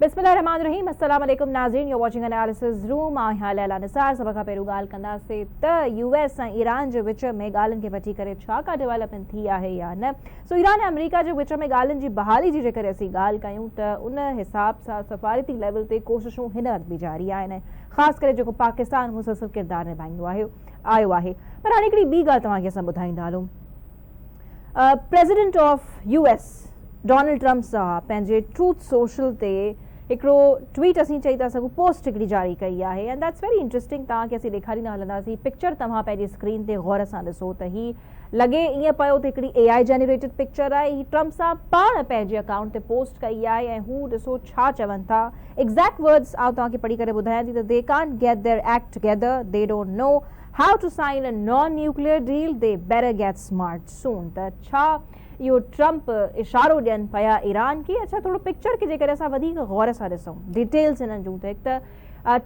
बिस्मिल्लाहिर्रहमानिर्रहीम अस्सलाम वालेकुम नाज़रीन, U watching analysis room. Laila Nisar सभ खां पहिरियों ॻाल्हि कंदासीं त यूएस ऐं ईरान जे विच में ॻाल्हियुनि खे वठी करे छा का डेवलपमेंट थी आहे या न। सो ईरान ऐं अमेरिका जे विच में ॻाल्हियुनि जी बहाली जी जेकर असीं ॻाल्हि कयूं त उन हिसाब सां सफ़ारती लेवल ते कोशिशूं हिन वक़्तु बि जारी आहिनि, ख़ासि करे जेको पाकिस्तान मुसलसल किरदारु निभाईंदो आयो आहे। पर हाणे हिकिड़ी ॿी ॻाल्हि तव्हांखे असां ॿुधाईंदा हलूं। President of US Donald Trump साहब पंहिंजे ट्रूथ सोशल ते हिकिड़ो ट्वीट असीं चई था सघूं पोस्ट हिकिड़ी जारी कई आहे एंड दैट्स वेरी इंटरेस्टिंग। तव्हांखे असीं ॾेखारींदा हलंदासीं। पिक्चर तव्हां पंहिंजी स्क्रीन ते गौर सां ॾिसो त ही लॻे ईअं पियो त हिकिड़ी AI जनरेटेड पिक्चर आहे। ही ट्रम्प साहब पाण पंहिंजे अकाउंट ते पोस्ट कई आहे ऐं हू ॾिसो छा चवनि था। एग्ज़ैक्ट वर्ड्स आउं तव्हांखे पढ़ी करे ॿुधायां थी त they can't get their act together, they don't know how to sign a non nuclear deal, they better get smart soon. त छा इहो ट्रम्प इशारो ॾियनि पिया ईरान खे? अच्छा, थोरो पिक्चर खे जेकर असां वधीक गौर सां ॾिसूं, डिटेल्स हिननि जूं त हिकु त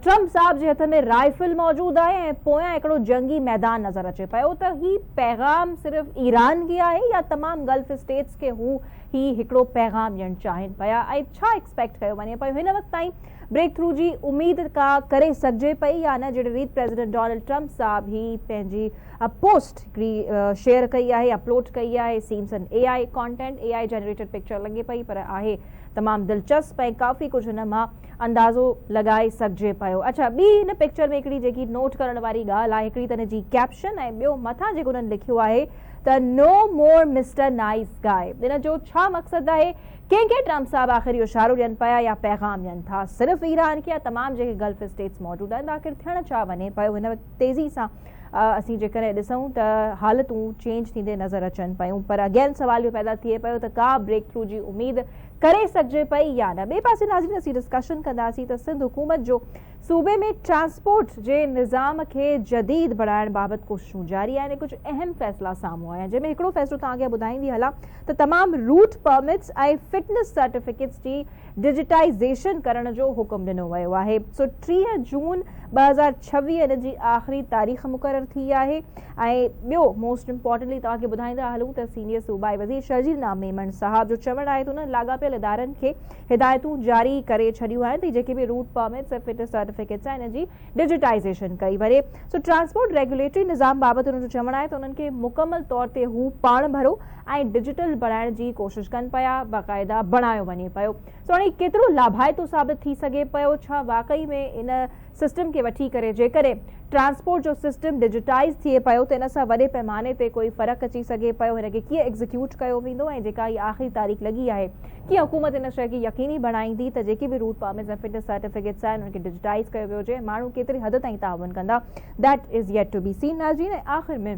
ट्रम्प साहब जे हथ में राइफल मौजूदु आहे ऐं पोयां हिकिड़ो जंगी मैदान नज़र अचे पियो। त ही पैगाम सिर्फ़ु ईरान खे आहे या तमामु गल्फ स्टेट्स खे हू ही हिकिड़ो पैगाम ॾियणु चाहिनि पिया ऐं छा एक्सपेक्ट कयो वञे पियो? हिन वक़्तु ताईं ब्रेक थ्रू जी उमेद का करे सघिजे पई या न? जहिड़ी रीति प्रेसिडेंट डोनाल्ड ट्रम्प साहब ही पंहिंजी पोस्ट हिकिड़ी शेयर कई आहे, अपलोड कई आहे। Seems an AI content, AI generated picture लॻे पई पर आहे तमामु दिलचस्प ऐं काफ़ी कुझु हिन मां अंदाज़ो लॻाए सघिजे पियो। अच्छा, ॿी हिन पिक्चर में हिकिड़ी जेकी नोट करण वारी ॻाल्हि आहे, हिकिड़ी त हिन जी कैप्शन ऐं ॿियो मथां जेको हुननि लिखियो आहे त नो मोर मिस्टर नाइस गाय। हिन जो छा मक़सदु आहे? कंहिंखे ट्रम्प साहब आख़िर इहो इशारो ॾियनि पिया या पैगाम ॾियनि था? सिर्फ़ु ईरान खे या तमामु जेके गल्फ स्टेट्स मौजूदु आहिनि? आख़िर थियणु छा वञे पियो? हिन वक़्तु तेज़ी सां असीं जेकॾहिं ॾिसूं त हालतूं चेंज थींदे नज़र अचनि पियूं। पर अगेन सुवाल इहो पैदा थिए पियो त का ब्रेक थ्रू जी उमेद करे सघिजे पई या न? ॿिए पासे नाज़रीन असीं डिस्कशन कंदासीं त सिंध हुकूमत जो सूबे में ट्रांसपोर्ट जे निज़ाम खे जदीद बढ़ाइण बाबति कोशिशूं जारी आहिनि। कुझु अहम फ़ैसिला साम्हूं आया आहिनि, जंहिंमें हिकिड़ो फ़ैसिलो तव्हांखे ॿुधाईंदी हलां त तमामु रूट परमिट्स ऐं फिटनेस सर्टिफिकेट्स जी डिजिटाइज़ेशन करण जो हुकुम ॾिनो वियो आहे। सो 3 जून 2026 हिन जी आख़िरी तारीख़ मुक़ररु थी आहे। ऐं ॿियो मोस्ट इम्पॉर्टेंटली तव्हांखे ॿुधाईंदा हलूं त सीनियर सूबाई वज़ीर शर्जील नाम मेमन साहब जो चवणु आहे त उन्हनि लाॻापियल इदारनि खे हिदायतूं जारी करे छॾियूं आहिनि त जेके बि रूट परमिट्स ऐं फिटनेस सर्टिफिकेट्स आहिनि हिन जी डिजिटाइज़ेशन कई वञे। सो ट्रांसपोर्ट रेगुलेटरी निज़ाम बाबति हुननि जो चवणु आहे त उन्हनि खे मुकमल तौर ते हू पाण भरो ऐं डिजिटल बणाइण जी कोशिशि कनि पिया, बाक़ाइदा बणायो वञे पियो। सो हाणे केतिरो लाभाइतो साबित थी सघे पियो? छा वाक़ई में इन सिस्टम खे वठी करे जेकॾहिं ट्रांसपोर्ट जो सिस्टम डिजिटाइज़ थिए पियो त इन सां वॾे पैमाने ते कोई फ़र्क़ु अची सघे पियो? हिनखे कीअं एग्ज़ीक्यूट कयो वेंदो ऐं जेका हीअ आख़िरी तारीख़ लॻी आहे, कीअं हुकूमत इन शइ खे यकीनी बणाईंदी त जेके बि रूट परमिट्स ऐं फिटनेस सर्टिफिकेट्स आहिनि उनखे डिजिटाइज़ कयो वियो हुजे? माण्हू केतिरी हद ताईं ताउन कंदा? That is yet to be seen नाज़रीन। ऐं आख़िर में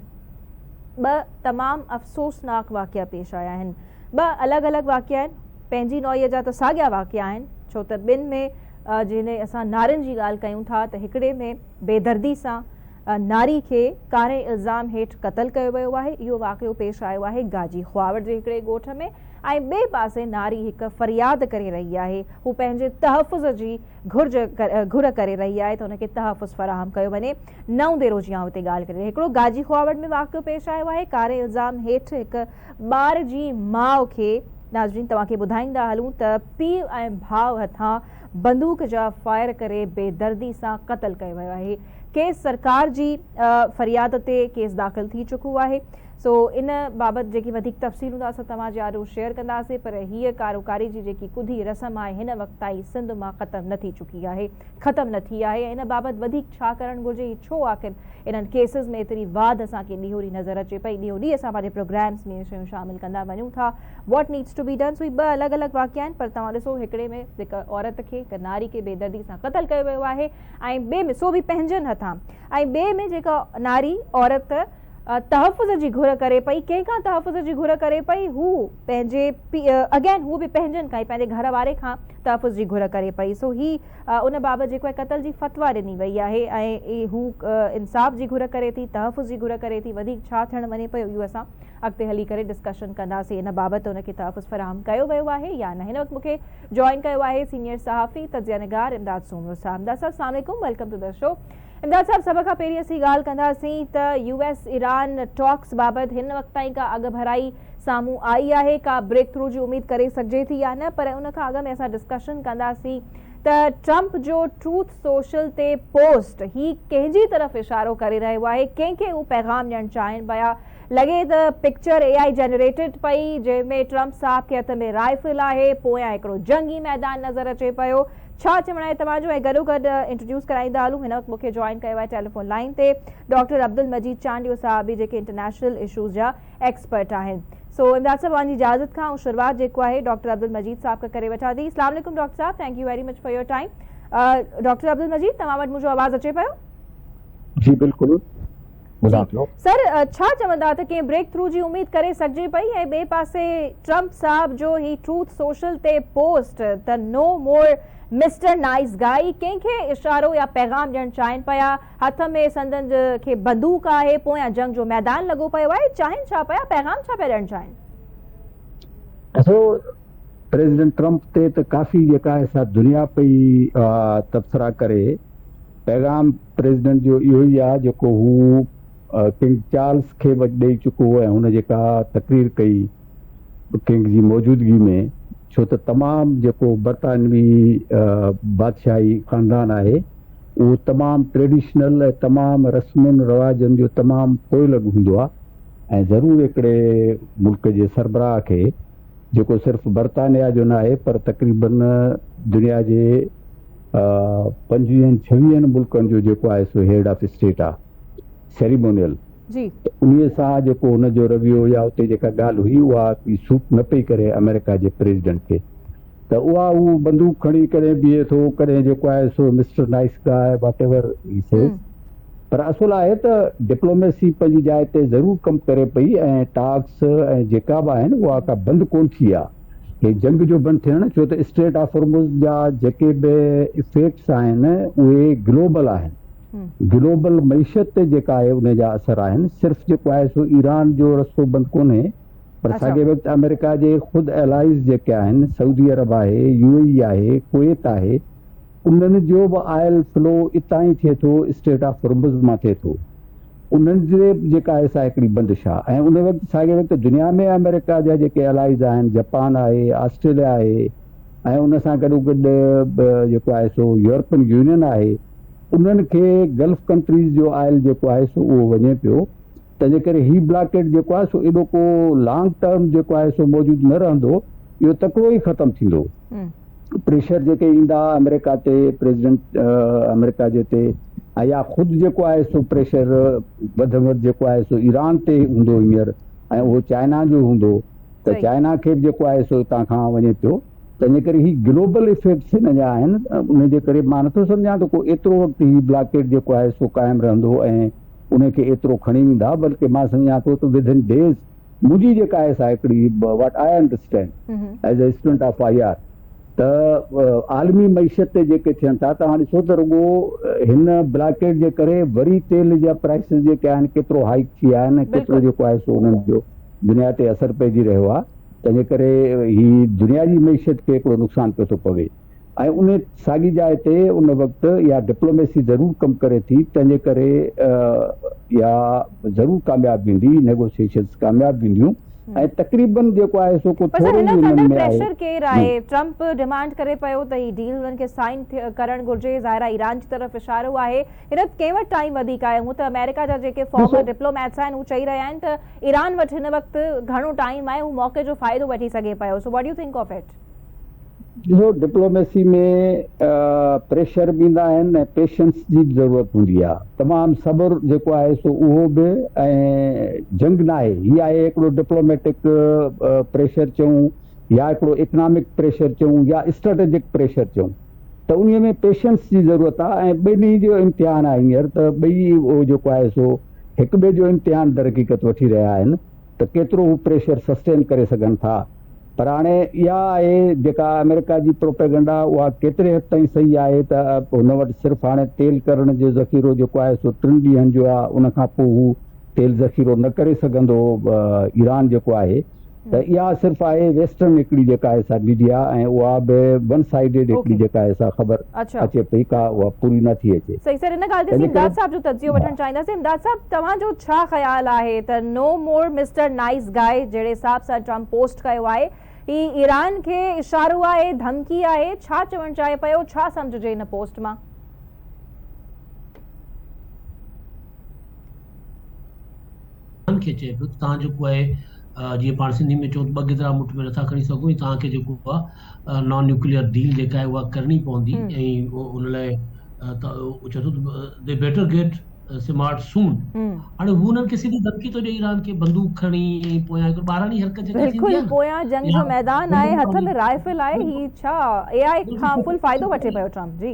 ॿ तमामु अफ़सोसनाक वाक़िया पेश आया आहिनि। ॿ अलॻि अलॻि वाक़िया आहिनि, पंहिंजी नौईअ जा त साॻिया वाक़िया आहिनि, छो त ॿिनि में जंहिं असां नारियुनि जी ॻाल्हि कयूं था त हिकिड़े में बेदर्दी सां नारी खे कारे इल्ज़ाम हेठि क़तल कयो वियो आहे। इहो वाक़ियो पेश आयो आहे गाजी ख्वावट जे हिकिड़े ॻोठ में। ऐं ॿिए पासे नारी हिकु फ़रियाद करे रही आहे, हू पंहिंजे तहफ़ुज़ जी घुर करे रही आहे त हुनखे तहफ़ुज़ फ़राहम कयो वञे। नओं देरो जी आउं हिते ॻाल्हि करे हिकिड़ो गाजी ख्वावट में वाक़ियो पेश आयो आहे। कारे इल्ज़ाम हेठि हिकु ॿार जी माउ खे नाज़रीन तव्हांखे ॿुधाईंदा हलूं त पीउ ऐं भाउ हथां बंदूक जा फायर करे बेदर्दी सां क़तल कयो वियो आहे। केस सरकार जी फ़रियाद ते केस दाख़िल थी चुको आहे। सो इन बाबति जेकी वधीक तफ़सीलूं त असां तव्हांजे आॾो शेयर कंदासीं, पर हीअ कारोकारी जी जेकी कुधी रस्म आहे हिन वक़्तु ताईं सिंध मां ख़तमु न थी चुकी आहे, ख़तमु न थी आहे। इन बाबति वधीक छा करणु घुरिजे? छो आख़िर इन्हनि केसिस में एतिरी वाध असांखे ॾींहों ॾींहुं नज़र अचे पई? ॾींहों ॾींहुं असां पंहिंजे प्रोग्राम्स में शयूं शामिलु कंदा वञूं था। What needs to be done? सो ॿ अलॻि अलॻि वाक़िया आहिनि, पर तव्हां ॾिसो हिकिड़े में हिकु औरत खे, हिकु नारी खे बेदर्दी सां क़तल कयो वियो आहे ऐं ॿिए में सो बि पंहिंजनि हथां, ऐं ॿिए में जेका नारी औरत तहफ़ुज़ जी घुर करे पई, कंहिंखां तहफ़ुज़ जी घुर करे पई? हू पंहिंजे अगेन हू बि पंहिंजनि खां, पंहिंजे घर वारे खां तहफ़ुज़ जी घुर करे पई। सो ही उन बाबति जेको आहे क़तल जी फ़तवा ॾिनी वई आहे ऐं हू इंसाफ़ जी घुर करे थी, तहफ़ुज़ जी घुर करे थी। वधीक छा थियणु वञे पियो इहो असां अॻिते हली करे डिस्कशन कंदासीं। इन बाबति उनखे तहफ़ुज़ फ़राहम कयो वियो आहे या न? हिन वक़्तु मूंखे जॉइन कयो आहे सीनियर सहाफ़ी तजिया निगार इमदाद सोमरो साहब। अस्सलाम वालेकुम, वेलकम टू द शो। इमदाद साहब, सब खां पहिरीं असीं ॻाल्हि कंदासीं त US ईरान टॉक्स बाबति हिन वक़्त ताईं का अॻु भराई साम्हूं आई आहे, का ब्रेक थ्रू जी उमेद करे सघिजे थी या न, पर उन खां अॻु में असां डिस्कशन कंदासीं त ट्रंप जो ट्रूथ सोशल ते पोस्ट ही कंहिंजी तरफ़ इशारो करे रहियो आहे, कंहिंखे हू पैगाम ॾियणु चाहिनि पिया? लॻे त पिक्चर AI जनरेटेड पई, जंहिंमें ट्रंप साहब खे हथ में राइफल आहे, पोयां हिकिड़ो जंगी मैदान नज़र अचे पियो। छा चवण आहे तव्हांजो? ऐं गॾोगॾु इंट्रोड्यूस कराईंदा हलूं, हिन वक़्तु मूंखे जॉइन कयो आहे टेलीफोन लाइन ते डॉक्टर अब्दुल मजीद चांडियो साहब बि, जेके इंटरनेशनल इशूज़ जा एक्सपर्ट आहिनि। सो इमदाद साहब, पंहिंजी इजाज़त खां शुरुआत जेको आहे डॉक्टर अब्दुल मजीद साहब खां करे वठां थी। अस्सलाम वालेकुम डॉक्टर साहब, thank you very much for your time. Doctor Abdul Majeed, तव्हां वटि मुंहिंजो आवाज़ अचे पियो? जी बिल्कुलु। सर, छा चवंदा त कंहिं ब्रेक थ्रू जी उमेद करे सघिजे पई? ऐं ॿिए पासे ट्रंप साहब जो ही ट्रूथ सोशल ते पोस्ट त नो मोर मिस्टर नाइस गाई, कंहिंखे इशारो या पैगाम ॾियणु चाहिनि पिया? हथ में संदन खे बंदूक आहे, पोयां जंग जो मैदान लॻो पियो आहे, चाहिनि छा पिया, पैगाम छा पिया ॾियणु चाहिनि? ॾिसो, प्रेसिडेंट ट्रंप ते त काफ़ी जेका आहे दुनिया पई तबसरा करे। पैगाम प्रेसिडेंट जो इहो ई आहे जेको हू किंग चार्ल्स खे ॾेई चुको ऐं हुन जेका तकरीर कई किंग जी मौजूदगी में, छो त तमामु जेको बरतानवी बादशाही ख़ानदान आहे उहो तमामु ट्रेडिशनल ऐं तमामु रस्मुनि रवाजनि जो तमामु पोइलॻ हूंदो आहे। ऐं ज़रूरु हिकिड़े मुल्क जे सरबराह खे, जेको सिर्फ़ु बरतानिया जो न आहे पर तक़रीबन दुनिया जे 25-26 मुल्कनि जो जेको आहे सो हेड ऑफ स्टेट आहे, सेरिमोनियल। उन सां जेको हुनजो रवैयो या उते जेका ॻाल्हि हुई उहा सूट न पई करे अमेरिका जे प्रेसिडेंट खे, त उहो बंदूक खणी करे बीहे थो, कॾहिं जेको आहे सो mister nice guy whatever he says. पर असुल आहे त डिप्लोमेसी पंहिंजी जाइ ते ज़रूरु कमु करे पई ऐं टॉक्स ऐं जेका बि आहिनि उहा का बंदि कोन थी आहे। हे जंग जो बंदि थियणु, छो त स्ट्रेट ऑफ हॉर्मुज़ जा जेके बि इफेक्ट्स आहिनि उहे ग्लोबल आहिनि। ग्लोबल मईशत ते जेका आहे उन जा असर आहिनि। सिर्फ़ु जेको आहे सो ईरान जो रस्तो बंदि कोन्हे, पर साॻे वक़्तु अमेरिका जे ख़ुदि एलाइज़ जेके आहिनि, सऊदी अरब आहे, UAE आहे, कुवैत आहे, उन्हनि जो बि ऑयल फ्लो इतां ई थिए थो, स्ट्रेट ऑफ हॉर्मुज़ मां थिए थो। उन्हनि जे जेका आहे सा हिकिड़ी बंदिश आहे। ऐं उन वक़्तु साॻे वक़्तु दुनिया में अमेरिका जा जेके एलाइज़ आहिनि, जापान आहे, ऑस्ट्रेलिया आहे, ऐं उन सां गॾोगॾु जेको आहे सो यूरोपियन यूनियन आहे, उन्हनि खे गल्फ कंट्रीज़ जो ऑयल जेको आहे सो उहो वञे पियो। तंहिंजे करे ही ब्लॉकेट जेको आहे सो एॾो को लॉन्ग टर्म जेको आहे सो मौजूदु न रहंदो, इहो तकिड़ो ई ख़तमु थींदो। प्रेशर जेके ईंदा अमेरिका ते, प्रेसिडेंट अमेरिका जे ते, ऐं या ख़ुदि जेको आहे सो प्रेशर वधि में वधि जेको आहे सो ईरान ते हूंदो हींअर, ऐं उहो चाइना जो हूंदो, त चाइना खे बि जेको आहे सो हितां खां वञे पियो। तंहिंजे करे ही ग्लोबल इफेक्ट्स हिन जा आहिनि। उन जे करे मां नथो सम्झां त को एतिरो वक़्तु ही ब्लॉकेट जेको आहे सो क़ाइमु रहंदो ऐं उनखे एतिरो खणी वेंदा, बल्कि मां सम्झां थो त विद इन डेज़ मुंहिंजी जेका आहे सा हिकिड़ी what I understand as a student of IR, त आलमी मईशत ते जेके थियनि था, त हाणे ॾिसो त रुॻो हिन ब्लॉकेट जे करे वरी तेल जा प्राइसिस जेके आहिनि केतिरो हाइक थी विया आहिनि, केतिरो जेको आहे सो उन्हनि जो दुनिया ते असरु पइजी रहियो आहे। तंहिंजे करे ही दुनिया जी मईशत खे हिकिड़ो नुक़सानु पियो थो पवे। ऐं उन साॻी जाइ ते उन वक़्तु या डिप्लोमेसी ज़रूरु कमु करे थी, तंहिंजे करे या ज़रूरु कामयाबु वेंदी, नेगोशिएशन्स कामयाबु वेंदियूं। ऐं तक़रीबन जेको आहे सो को थोरो ई उन्हनि में आहे। प्रेशर केरु आहे? ट्रंप डिमांड करे पियो त ही डील उन्हनि खे साइन करणु घुर्जे, ज़ाहिर आहे ईरान जी तरफ़ इशारो आहे। हिन कंहिं वटि टाइम वधीक आहे? हूं त अमेरिका जा जेके फॉर्मर डिप्लोमेट्स आहिनि हू चई रहिया आहिनि त ईरान वटि हिन वक़्तु घणो टाइम आहे, हू मौक़े जो फ़ाइदो वठी सघे पियो। So what do U think of it? ॾिसो, डिप्लोमेसी में प्रेशर बि ईंदा आहिनि ऐं पेशेंस जी बि ज़रूरत हूंदी आहे, तमामु सब्र जेको आहे सो उहो बि। ऐं जंग न आहे, हीअ आहे हिकिड़ो डिप्लोमेटिक प्रेशर चऊं या हिकिड़ो इकनॉमिक प्रेशर चऊं या स्ट्रेटेजिक प्रेशर चऊं, त उन में पेशेंस जी ज़रूरत आहे। ऐं ॿिन्ही जो इम्तिहान आहे हींअर, त ॿई उहो जेको आहे सो हिक ॿिए जो इम्तिहान दर हक़ीक़त वठी रहिया आहिनि त केतिरो हू प्रेशर सस्टेन करे सघनि था। पर हाणे इहा आहे जेका अमेरिका जी प्रोपेगेंडा, उहा केतिरे हद ताईं सही आहे त हुन वटि सिर्फ़ु हाणे तेल करण जो ज़ख़ीरो जेको आहे सो 3 ॾींहंनि जो आहे, उन खां पोइ हू तेल ज़ख़ीरो न करे सघंदो ईरान जेको आहे। त इहा सिर्फ़ु आहे वेस्टर्न हिकिड़ी जेका आहे सा मीडिया ऐं उहा बि वन साइडेड हिकिड़ी जेका आहे सा ख़बर अचे पई का उहा पूरी नथी अचे। सही सर, इन ॻाल्हि ते इमदाद साहब जो तजियो वठणु चाहींदासीं। इमदाद साहब, तव्हांजो छा ख़्यालु आहे त नो मोर मिस्टर नाइस गाय जहिड़े हिसाब सां ट्रम्प पोस्ट कयो आहे, ही ईरान खे इशारो आहे, धमकी आहे, छा चवणु चाहे पियो, छा सम्झजे इन पोस्ट मां? खे चए पियो तव्हां जेको आहे जीअं पाण सिंधी में चऊं ॿ गिदरा मुठ में नथा खणी सघूं, तव्हांखे जेको आहे नॉन न्यूक्लियर डील जेका आहे उहा करणी पवंदी ऐं उन लाइ चए थो दे बेटर गेट स्मार्ट सून। हाणे हू उन्हनि खे सिधी धमकी थो ॾे ईरान खे, बंदूक खणी पोयां हिकु ॿारहणी हरकत जेका थींदी आहे, बिल्कुलु पोयां जंग जो मैदान आहे, हथ में राइफल आहे, ही छा एआई खां फुल फ़ाइदो वठे पियो ट्रम्प? जी,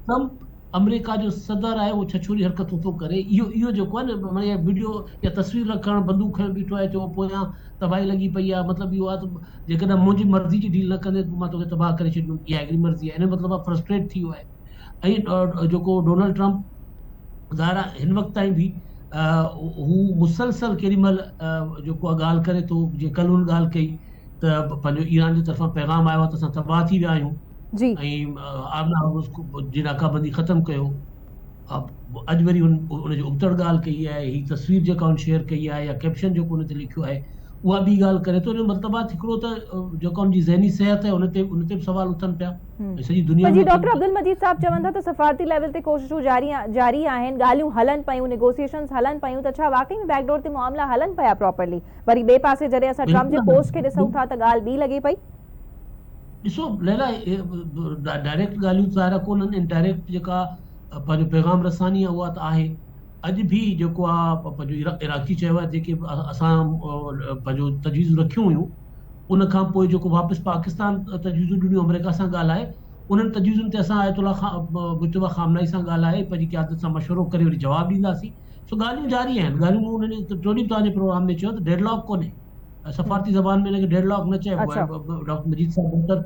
ट्रम्प अमेरिका जो सदर आहे, वो छछूरी हरकतूं थो करे। इहो जेको आहे न माना वीडियो या तस्वीर रखणु, बंदूक खणी बीठो आहे, चओ पोयां तबाही लॻी पई आहे, मतिलबु इहो आहे त जेकॾहिं मुंहिंजी मर्ज़ी जी डील न कंदे मां तोखे तबाह करे छॾींदुमि, इहा हिकिड़ी मर्ज़ी आहे। इन मतिलबु आहे फ्रस्ट्रेट थी वियो आहे। ऐं जेको डोनाल्ड ट्रम्प ज़ाहिर आहे हिन वक़्त ताईं बि हू मुसलसल केॾी महिल जेको आहे ॻाल्हि करे थो, जीअं कल्ह हुन ॻाल्हि कई त पंहिंजो ईरान जी तरफ़ां पैगाम आयो आहे त असां तबाह थी विया आहियूं ऐं आबना होर्मुज़ जी नाकाबंदी ख़तमु कयो। अॼु वरी हुनजी उबतड़ ॻाल्हि कई आहे, ही तस्वीर जेका हुन शेयर कई आहे या कैप्शन जेको हुन ते लिखियो आहे उहा ॿी ॻाल्हि करे थो। इन मतिलबु आहे हिकिड़ो त जेका हुनजी ज़हनी सिहत आहे उन ते बि सवाल उथनि पिया सॼी दुनिया में। डॉक्टर अब्दुल मजीद साहब चवनि था त सफ़ारती लेवल ते कोशिशूं जारी आहिनि, ॻाल्हियूं हलनि पियूं, नेगोशिएशंस हलनि पियूं, त छा वाकई में बैकडोर ते मामला हलनि पिया प्रॉपर्ली? वरी ॿिए पासे जॾहिं असां ट्रम्प जे पोस्ट खे ॾिसूं था त ॻाल्हि ॿी लॻे पई। ॾिसो लैला, डायरेक्ट ॻाल्हियूं ज़ाहिर कोन्हनि, इनडायरेक्ट जेका पंहिंजो पैगाम रसानी आहे उहा त आहे। अॼु बि जेको आहे पंहिंजो इराक़ी चयो आहे जेके असां पंहिंजो तजवीज़ूं रखियूं हुयूं, उन खां पोइ जेको वापसि पाकिस्तान तजवीज़ूं ॾिनियूं अमेरिका सां ॻाल्हाए, उन्हनि तजवीज़ुनि ते असां आयतुल्ला मुज्तबा ख़ामनाई सां ॻाल्हाए पंहिंजी क़यादत सां मशवरो करे वरी जवाबु ॾींदासीं। सो ॻाल्हियूं जारी आहिनि, ॻाल्हियूं उन्हनि टियों तव्हांजे प्रोग्राम में चयो त डेडलॉक कोन्हे, सफ़ारती ज़बान में हिनखे डेडलॉक न चइबो आहे। डॉक्टर मजीद साहब बहितर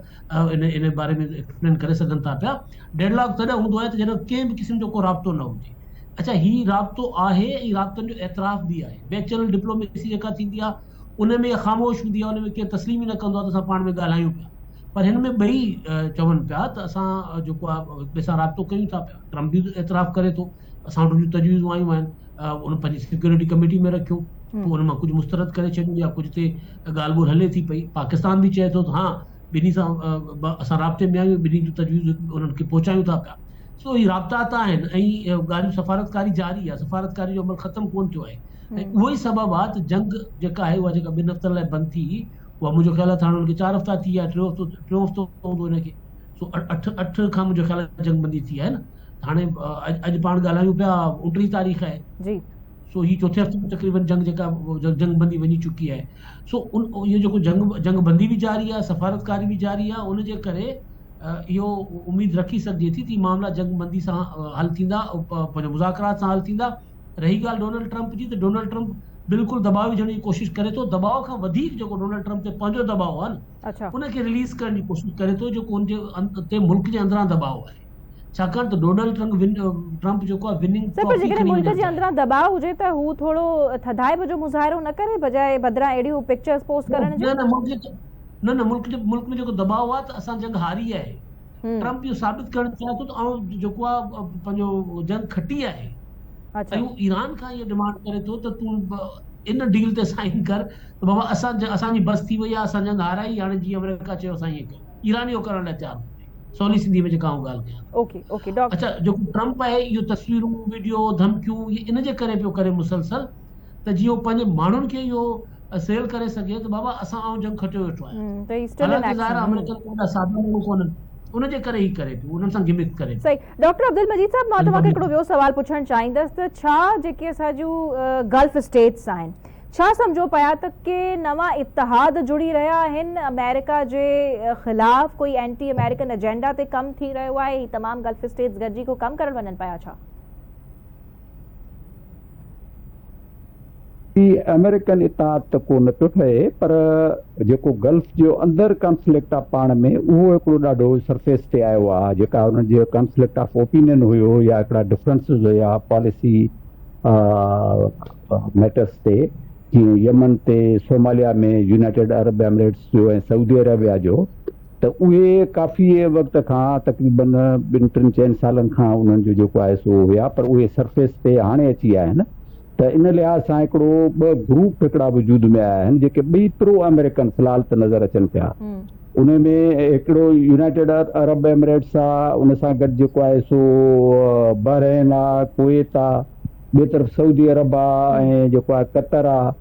इन बारे में एक्सप्लेन करे सघनि था पिया। डेडलॉक तॾहिं हूंदो आहे त जॾहिं कंहिं बि क़िस्म जो को राब्तो न हुजे। अच्छा, ही राब्तो आहे ऐं राब्तनि जो एतिराफ़ बि आहे। बैक चैनल डिप्लोमेसी जेका थींदी आहे उन में ख़ामोश हूंदी आहे, उन में केरु तस्लीम ई न कंदो आहे त असां पाण में ॻाल्हायूं पिया, पर हिन में ॿई चवनि पिया त असां जेको आहे ॿिए सां राब्तो कयूं था पिया। ट्रम्प बि एतिराफ़ करे थो, असां वटि जूं तजवीज़ूं आयूं आहिनि, उन पंहिंजी सिक्योरिटी कमेटी में रखियूं, पोइ हुन मां कुझु मुस्तरद करे छॾियूं या कुझु ते ॻाल्हि ॿोल हले थी पई। पाकिस्तान बि चए थो त हा ॿिन्ही सां असां राब्ते में आहियूं, ॿिन्ही जूं तजवीज़ूं उन्हनि खे पहुचायूं था पिया। सो ही राब्ता त आहिनि ऐं ॻाल्हियूं सफ़ारतकारी जारी आहे, सफ़ारतकारी जो अमल ख़तमु कोन थियो आहे। ऐं उहो ई सबबु आहे त जंग जेका आहे उहा जेका 2 हफ़्तनि लाइ बंदि थी, उहा मुंहिंजो ख़्यालु आहे त हाणे हुनखे 4 हफ़्ता थी विया, 3 हफ़्तो हूंदो हिनखे। सो 8 खां मुंहिंजो ख़्यालु आहे जंग बंदी थी आहे न। हाणे अॼु पाण ॻाल्हायूं पिया 29 तारीख़ आहे जी, सो ही 4थे हफ़्ते में तक़रीबन जंग जेका जंग बंदी वञी चुकी आहे। सो इहो जेको जंग बंदी बि जारी आहे, सफ़ारतकारी बि जारी आहे, उनजे करे इहो उम्मीद रखी सघिजे थी कि मामला जंग बंदी सां हल थींदा, पंहिंजो मुज़ाकरात सां हल थींदा। रही ॻाल्हि डोनाल्ड ट्रम्प जी, त डोनाल्ड ट्रम्प बिल्कुलु दबाव विझण जी कोशिशि करे थो। दबाव खां वधीक जेको डोनाल्ड ट्रम्प ते पंहिंजो दबाव आहे न, उनखे रिलीज़ करण जी कोशिशि करे थो, जेको उनजे ते मुल्क जे अंदरां दबाव आहे। छाकाणि त डोनाल्ड ट्रम्प जेको आहे विनिंग ट्रॉफी खणी मुल्क जे अंदरां दबाव हुजे त हू थोरो थधाइब जो मुज़ाहिरो न करे बजाए बदिरां अहिड़ियूं पिक्चर्स पोस्ट करण जो। न मुल्क में जेको दबाव आहे त असां जंग हारी आहे। ट्रम्प इहो साबित करणु चाहे थो त ऐं जेको आहे पंहिंजो जंग खटी आहे। ऐं हू ईरान खां इहा डिमांड करे थो त तूं इन डील ते साइन कर त बाबा असांजी बस थी वई आहे, असां जंग हाराई, हाणे जीअं अमेरिका चयो असां ईअं कयूं। ईरान इहो करण लाइ तयारु सवली सिंधी में जेका ॻाल्हि कयां। Okay doctor. अच्छा, जेको ट्रम्प आहे इहो तस्वीरूं, वीडियो, धमकियूं इहे इन जे करे पियो करे मुसलसल त जीअं पंहिंजे माण्हुनि खे इहो सेल करे सघे त बाबा असां जंग खटियो वेठो आहे। उनजे करे ई करे पियो, उन्हनि सां गिमिक करे। सही। डॉक्टर अब्दुल मजीद साहब, मां तव्हांखे हिकिड़ो ॿियो सवाल पुछणु चाहींदसि त छा जेके असांजूं गल्फ स्टेट्स आहिनि, छा सम्झो पिया त के नवां इतिहाद जुड़ी रहिया आहिनि अमेरिका जे ख़िलाफ़, कोई एंटी अमेरिकन एजेंडा ते कमु थी रहियो आहे, ही तमामु गल्फ स्टेट्स गॾिजी को कमु करणु वञनि पिया छा? अमेरिकन इतिहाद त को न पियो ठहे, पर जेको गल्फ जो अंदर कॉन्फ्लिक्ट आहे पाण में, उहो हिकिड़ो ॾाढो सरफेस ते आयो आहे। जेका हुननि जो कॉन्फ्लिक्ट ऑफ ओपिनियन हुयो या हिकिड़ा डिफरेंसिस हुया पॉलिसी मैटर्स ते, जीअं यमन ते, सोमालिया में यूनाइटेड अरब एमिरेट्स जो ऐं सऊदी अरेबिया जो, त उहे काफ़ी वक़्त खां तक़रीबन 2-3-4 सालनि खां उन्हनि जो जेको आहे सो हुया, पर उहे सरफेस ते हाणे अची विया आहिनि। त इन लिहाज़ सां हिकिड़ो 2 ग्रुप हिकिड़ा वजूद में आया आहिनि जेके ॿई प्रो अमेरिकन फ़िलहाल त नज़र अचनि पिया। उन में हिकिड़ो यूनाइटेड अरब एमिरेट्स आहे, उन सां गॾु जेको आहे सो बहरेन आहे, कुवैत आहे, ॿिए तरफ़ सऊदी अरब आहे ऐं जेको आहे कतर आहे।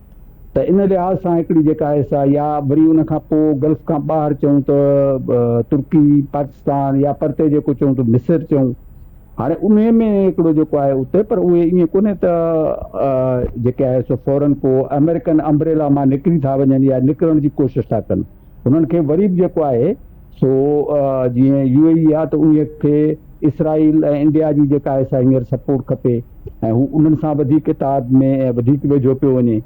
त इन लिहाज़ सां हिकिड़ी जेका आहे सा, या वरी उन खां पोइ गल्फ खां ॿाहिरि चऊं त तुर्की, पाकिस्तान, या परते जेको चऊं त मिस्र चऊं। हाणे उन में हिकिड़ो जेको आहे उते, पर उहे ईअं कोन्हे त जेके आहे सो फौरन को अमेरिकन अम्ब्रेला मां निकिरी था वञनि या निकिरण जी कोशिशि था कनि। उन्हनि खे वरी बि जेको आहे सो जीअं UAE आहे त उन खे इसराइल ऐं इंडिया जी जेका आहे सा हींअर सपोर्ट खपे ऐं हू उन्हनि सां वधीक तादाद में वधीक वेझो पियो वञे।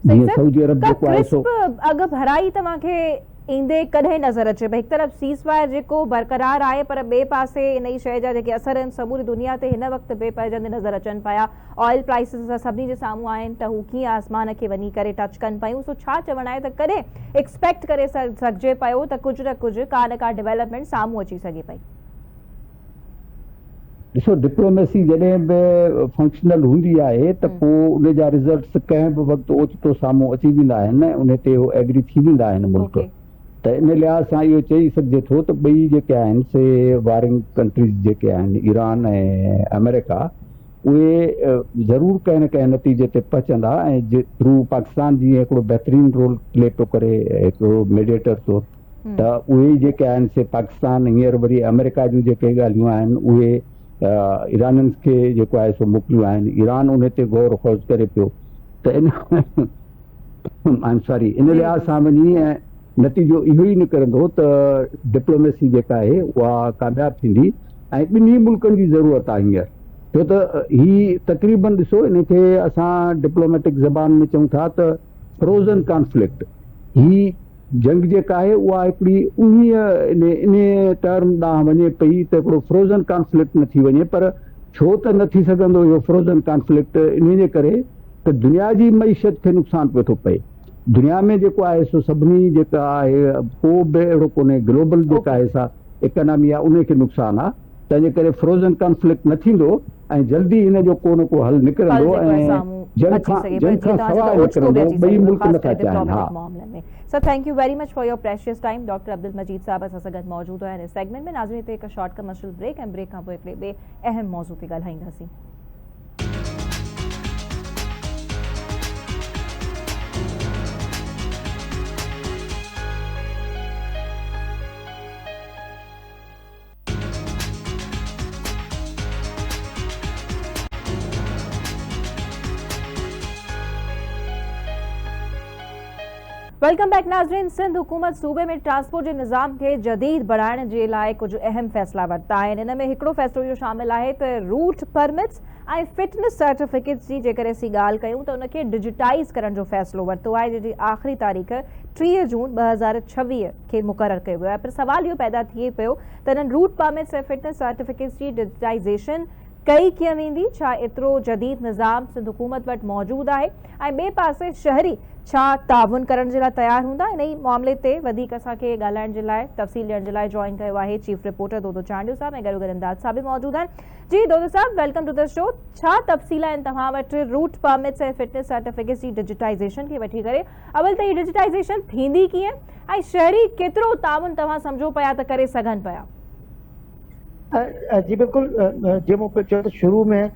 जीअं सऊदी अरब जेको आहे सो अघ भराई तव्हांखे ईंदे कॾहिं नज़र अचे भई हिकु तरफ़ सीज़फायर जेको बरक़रार आहे, पर ॿिए पासे इन ई शइ जा जेके असर आहिनि समूरी दुनिया ते हिन वक़्तु बेपरजंदे नज़र अचनि पिया। ऑयल प्राइसिस सभिनी जे साम्हूं आहिनि त हू कीअं आसमान खे वञी करे टच कनि पियूं। सो छा चवणु आहे त कॾहिं एक्सपेक्ट करे सघिजे पियो त कुझु न कुझु का न का डेवलपमेंट साम्हूं अची सघे पई? ॾिसो, डिप्लोमेसी जॾहिं बि फंक्शनल हूंदी आहे त पोइ उन जा रिज़ल्ट्स कंहिं बि वक़्तु ओचितो साम्हूं अची वेंदा आहिनि, उन ते उहो एग्री थी वेंदा आहिनि मुल्क। त इन लिहाज़ सां इहो चई सघिजे थो त ॿई जेके आहिनि से वारिंग कंट्रीज़ जेके आहिनि, ईरान ऐं अमेरिका, उहे ज़रूरु कंहिं न कंहिं नतीजे ते पहुचंदा ऐं जे थ्रू पाकिस्तान जीअं हिकिड़ो बहितरीनु रोल प्ले पियो करे हिकिड़ो मीडिएटर तौरु, त उहे जेके आहिनि से पाकिस्तान हींअर वरी अमेरिका जूं जेके ॻाल्हियूं आहिनि उहे ईराननि खे जेको आहे सो मोकिलियूं आहिनि। ईरान उन ते गौर ख़ौज़ करे पियो। त इन लिहाज़ सां वञी ऐं नतीजो इहो ई निकिरंदो त डिप्लोमेसी जेका आहे उहा कामयाबु थींदी ऐं ॿिन्ही मुल्कनि जी ज़रूरत आहे हींअर। छो त ही तक़रीबन ॾिसो, इन खे असां डिप्लोमेटिक ज़बान में चऊं था त फ्रोज़न कॉन्फ्लिक्ट। ही जंग जेका आहे उहा हिकिड़ी इन टर्म ॾांहुं वञे पई त हिकिड़ो फ्रोज़न कॉन्फ्लिक्ट न थी वञे। पर छो त न थी सघंदो इहो फ्रोज़न कॉन्फ्लिक्ट? इन जे करे त दुनिया जी मईशत खे नुक़सानु पियो थो पए। दुनिया में जेको आहे सो सभिनी जेका आहे को बि अहिड़ो कोन्हे, ग्लोबल जेका आहे सा इकोनॉमी आहे उन खे नुक़सानु आहे। तंहिंजे करे फ्रोज़न कॉन्फ्लिक्ट न थींदो ऐं जल्दी हिन जो को न को हल निकिरंदो ऐं जंग खां सवाइ निकिरंदो। ॿई मुल्क नथा चाहिनि। हा, sir, thank you very much for your precious time. Doctor Abdul Majeed साहब असां सां गॾु मौजूदु आहिनि इस सेगमेंट में। नाज़रीन, हिते हिकु शॉर्ट कमर्शियल ब्रेक ऐं ब्रेक खां पोइ हिकिड़े ॿिए अहम मौज़ू ते ॻाल्हाईंदासीं। वेलकम बैक नाज़रीन। सिंध हुकूमत सूबे में ट्रांसपोर्ट के निज़ाम के जदीद बढ़ाने के लिए कुछ अहम फैसला वरता है। इन में हिकिड़ो फैसलो इहो शामिल है तो रूट परमिट्स और फिटनेस सर्टिफिकेट्स की जेकर असीं ॻाल्हि कयूं तो उनके डिजिटाइज़ करण जो फैसलो वरतो है, जिसकी आखिरी तारीख़ 3 जून 2026 के मुक़रर किया गया है। पर सवाल यो पैदा थिए पियो त इन्हनि रूट परमिट्स और फिटनेस सर्टिफिकेट्स की डिजिटाइजेशन कई कीअं वेंदी? छा एतिरो जदीद निज़ाम सिंध हुकूमत वटि मौजूद है? ऐं ॿिए पासे शहरी छा ताउन करण जे लाइ तयार हूंदा? इन ई मामले ते वधीक असांखे ॻाल्हाइण जे लाइ, तफ़सील ॾियण जे लाइ जॉइन कयो आहे चीफ रिपोर्टर दोदो चांडियो साहब ऐं गॾोगॾु इमदाद साहब बि मौजूद आहिनि। जी दोदो साहब, वेलकम टू द शो। छा तफ़सील आहिनि तव्हां वटि रूट परमिट्स ऐं फिटनेस सर्टिफिकेट्स जी डिजिटाइजेशन खे वठी करे? अवल त ही डिजिटाइजेशन थींदी कीअं ऐं शहरी केतिरो ताउन तव्हां सम्झो पिया त करे सघनि पिया? जी बिल्कुल, जे मूं चयो त शुरू में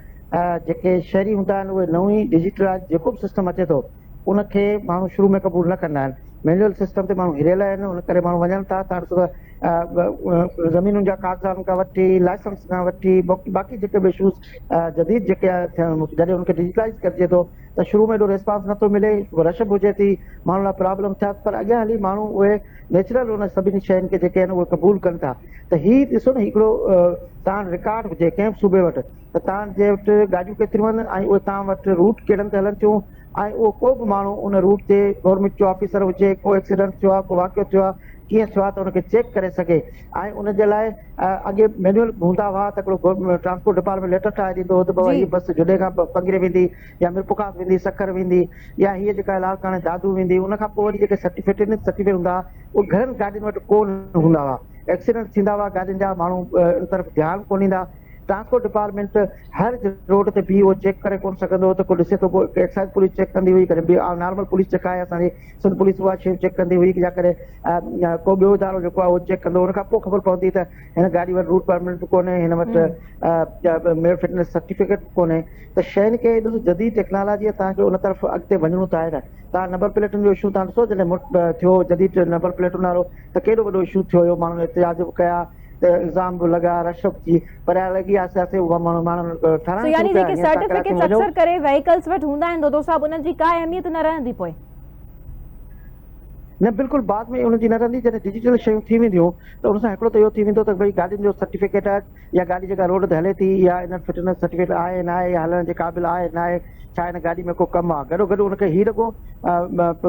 जेके शहरी हूंदा आहिनि उहे नओं ई डिजिटलाइज़ जेको बि सिस्टम अचे थो उनखे माण्हू शुरू में क़बूल न कंदा आहिनि। मैनुअल सिस्टम ते माण्हू हिरियल आहिनि, उन करे माण्हू वञनि था ज़मीनुनि जा कागज़ात खां वठी लाइसेंस खां वठी बाक़ी जेके बि इशूज़ जदीद जेके जॾहिं उनखे डिजिटलाइज़ करिजे थो त शुरू में एॾो रिस्पॉन्स नथो मिले, रश बि हुजे थी, माण्हुनि लाइ प्रॉब्लम थिया। पर अॻियां हली माण्हू उहे नेचुरल उन सभिनी शयुनि खे जेके आहिनि उहे क़बूल कनि था। त हीअ ॾिसो न, हिकिड़ो तव्हां रिकॉर्ड हुजे कंहिं बि सूबे वटि त तव्हांजे वटि गाॾियूं केतिरियूं आहिनि ऐं उहे तव्हां वटि रूट कहिड़नि ते हलनि थियूं, ऐं उहो को बि माण्हू उन रूट ते गवर्नमेंट जो ऑफिसर हुजे, को एक्सीडेंट थियो आहे, को वाक़ियो थियो आहे, कीअं थियो आहे त उनखे चेक करे सघे। ऐं उनजे लाइ अॻे मैनुअल हूंदा हुआ त हिकिड़ो ट्रांसपोर्ट डिपार्टमेंट लेटर ठाहे ॾींदो हो त बाबा हीअ बस जुॾे खां पंगिरे वेंदी या मिरपुखास वेंदी, सखर वेंदी, या हीअ जेका इलाकाणे दादू वेंदी। उनखां पोइ वरी जेके सर्टिफिकेट हूंदा हुआ उहे घणनि गाॾियुनि वटि कोन हूंदा हुआ। एक्सीडेंट थींदा हुआ गाॾियुनि जा, माण्हू इन तरफ़ ध्यानु कोन ॾींदा। ट्रांसपोर्ट डिपार्टमेंट हर रोड ते बीह उहो चेक करे कोन सघंदो हो त को ॾिसे थो, को एक्साइज पुलिस चेक कंदी हुई, कॾहिं नॉर्मल पुलिस जेका आहे असांजी सिंध पुलिस उहा शइ चेक कंदी हुई, या कॾहिं को ॿियो इदारो जेको आहे उहो चेक कंदो। हुनखां पोइ ख़बर पवंदी त हिन गाॾी वटि रूट परमिट बि कोन्हे, हिन वटि मेयर फिटनेस सर्टिफिकेट बि कोन्हे। त शयुनि खे ॾिसो, जदीद टेक्नोलॉजी तव्हांखे उन तरफ़ अॻिते वञिणो त आहे न। तव्हां नंबर प्लेटुनि जो इशू तव्हां ॾिसो, जॾहिं थियो जदीद नंबर प्लेटुनि वारो त केॾो वॾो इशू थियो हुयो, माण्हुनि एतिजाज बि कया, इल्ज़ाम बि लॻा, रशक जी, पर लॻी आसे पासे माण्हू So यानी जेके सर्टिफिकेट्स अक्सर करे व्हीकल्स वटि हूंदा आहिनि दोदो साहब, उन्हनि जी का अहमियत न रहंदी पोइ? न, बिल्कुलु बाद में उनजी न रहंदी। जॾहिं डिजिटल शयूं थी वेंदियूं त उन सां हिकिड़ो त इहो थी वेंदो त भई गाॾियुनि जो सर्टिफिकेट आहे, या गाॾी जेका रोड ते हले थी, या इन फिटनेस सर्टिफिकेट आहे न आहे, या हलण जे क़ाबिल आहे न आहे, छा हिन गाॾी में को कमु आहे। गॾो गॾु उनखे हीउ लॻो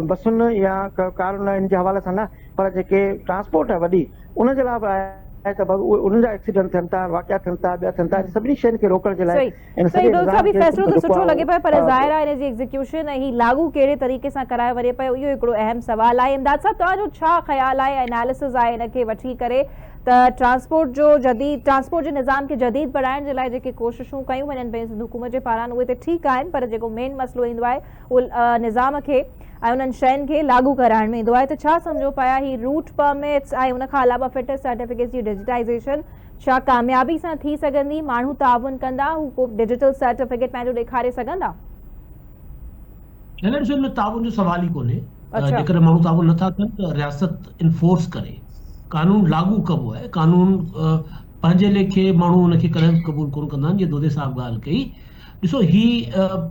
बसुनि या कारुनि इन जे हवाले सां न, पर जेके ट्रांसपोर्ट आहे वॾी, उनजे लाइ बि आहे त उन्हनि जा एक्सीडेंट थियनि था, वाक़िया थियनि था, ॿिया थियनि था। सभिनी शयुनि खे रोकण जे लाइ फैसलो त सुठो लॻे पियो, पर ज़ाहिर आहे हिन जी एग्जीक्यूशन ऐं लागू कहिड़े तरीक़े सां करायो वञे पियो, इहो हिकिड़ो अहम सुवाल आहे। इमदाद साहब, तव्हांजो छा ख़्यालु आहे, एनालिसिस आहे हिनखे वठी करे त ट्रांसपोर्ट जे निज़ाम खे जदीद बढ़ाइण जे लाइ जेके कोशिशूं कयूं वञनि पियूं सिंध हुकूमत जे पारां, उहे त ठीकु आहिनि, पर जेको मेन मसइलो ईंदो आहे उहो निज़ाम खे ऐं उन्हनि शयुनि खे लागू कराइण में ईंदो आहे। त छा सम्झो पिया ही रूट परमिट्स ऐं उनखां अलावा फिटनेस सर्टिफिकेट्स जी डिजिटाइज़ेशन छा कामयाबी सां थी सघंदी? माण्हू ताउन कंदा, हू को डिजिटल सर्टिफिकेट पंहिंजो ॾेखारे सघंदा? इलेक्शन में ताउन जो सवाल ई कोन्हे। जेकर माण्हू ताउन नथा कनि त रियासत इन्फोर्स करे, कानून लागू कबो आहे। कानून पंहिंजे लेखे माण्हू उनखे कॾहिं क़बूल कोन कंदा आहिनि। जीअं दोदे साहब ॻाल्हि कई, ॾिसो ही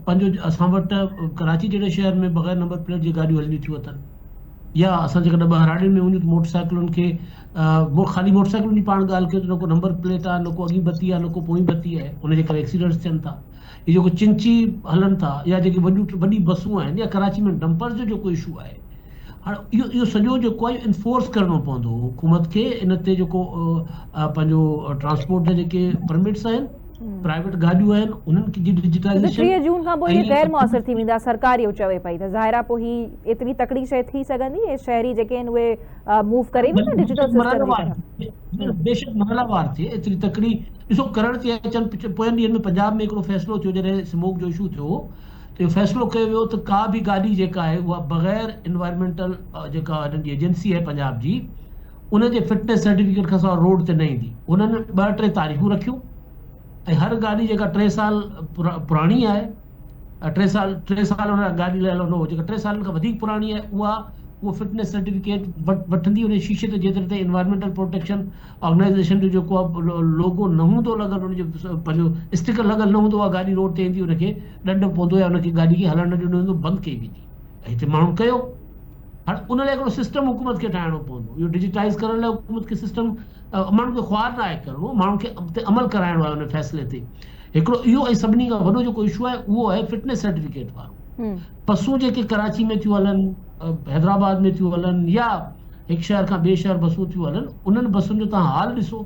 पंहिंजो असां वटि कराची जहिड़े शहर में बग़ैर नंबर प्लेट जी गाॾियूं हलंदियूं थियूं अथनि, या असां जेकॾहिं ॿाहिराड़ियुनि में वञूं त मोटरसाइकिलुनि खे ख़ाली मोटरसाइकिलुनि जी पाण ॻाल्हि कयूं त न को नंबर प्लेट आहे, न को अॻी बत्ती आहे, न को पोइ बत्ती आहे, उनजे करे एक्सीडेंट्स थियनि था। इहे जेको चिंची हलनि था, या जेके वॾी बसूं आहिनि, या कराची में डंपर्स जो जेको इशू आहे, हाणे इहो सॼो जेको आहे इन्फोर्स करिणो पवंदो हुकूमत खे। इन ते जेको पंहिंजो ट्रांसपोर्ट जा जेके परमिट्स आहिनि, प्राइवेट गाॾियूं आहिनि, उन्हनि खे डिजिटाइज़ेशन 3 जून खां पोइ गैर मुअसर थी वेंदा, सरकार इहो चवे पई त ज़ाहिर आहे पोइ ही एतिरी तकड़ी शइ थी सघंदी, ऐं शहरी जेके आहिनि उहे मूव करे वेंदा डिजिटल सिस्टम जी तरफ़। बेशक मरहलावार थिए, एतिरी तकड़ी ॾिसो करण थी अचनि। पोयनि ॾींहंनि में पंजाब में हिकिड़ो फ़ैसिलो थियो, जॾहिं स्मोक जो इशू थियो त इहो फ़ैसिलो कयो वियो त का बि गाॾी जेका आहे उहा बग़ैर इन्वायरमेंटल जेका हिननि जी एजेंसी आहे पंजाब जी, उनजे फिटनेस सर्टिफिकेट खां सवाइ रोड ते न ईंदी। उन्हनि 2-3 तारीख़ूं रखियूं, ऐं हर गाॾी जेका 3 साल पुराणी आहे, 3 साल हुन गाॾी लाइ हुन जेका 3 सालनि खां वधीक पुराणी आहे, उहो फिटनेस सर्टिफिकेट वठंदी उन शीशे ते, जेतिरे ते इन्वायरमेंटल प्रोटेक्शन ऑर्गेनाइज़ेशन जो जेको आहे लोगो न हूंदो लॻल, हुनजो पंहिंजो स्टिकर लॻल न हूंदो आहे, गाॾी रोड ते ईंदी उनखे ॾंड पवंदो, या उनखे गाॾी खे हलण न ॾिनो वेंदो, बंदि कई वेंदी। हिते माण्हू कयो। हाणे उन लाइ हिकिड़ो सिस्टम हुकूमत खे ठाहिणो पवंदो। इहो डिजिटाइज़ करण लाइ हुकूमत खे सिस्टम, माण्हू खे ख्वार न आहे करिणो, माण्हू खे अॻिते अमल कराइणो आहे उन फ़ैसिले ते। हिकिड़ो इहो, ऐं सभिनी खां वॾो जेको इशू आहे उहो आहे फिटनेस सर्टिफिकेट वारो। बसूं जेके कराची में थियूं हलनि, हैदराबाद में थियूं हलनि, या हिकु शहर खां ॿिए शहर बसूं थियूं हलनि, उन्हनि बसुनि जो तव्हां हाल ॾिसो।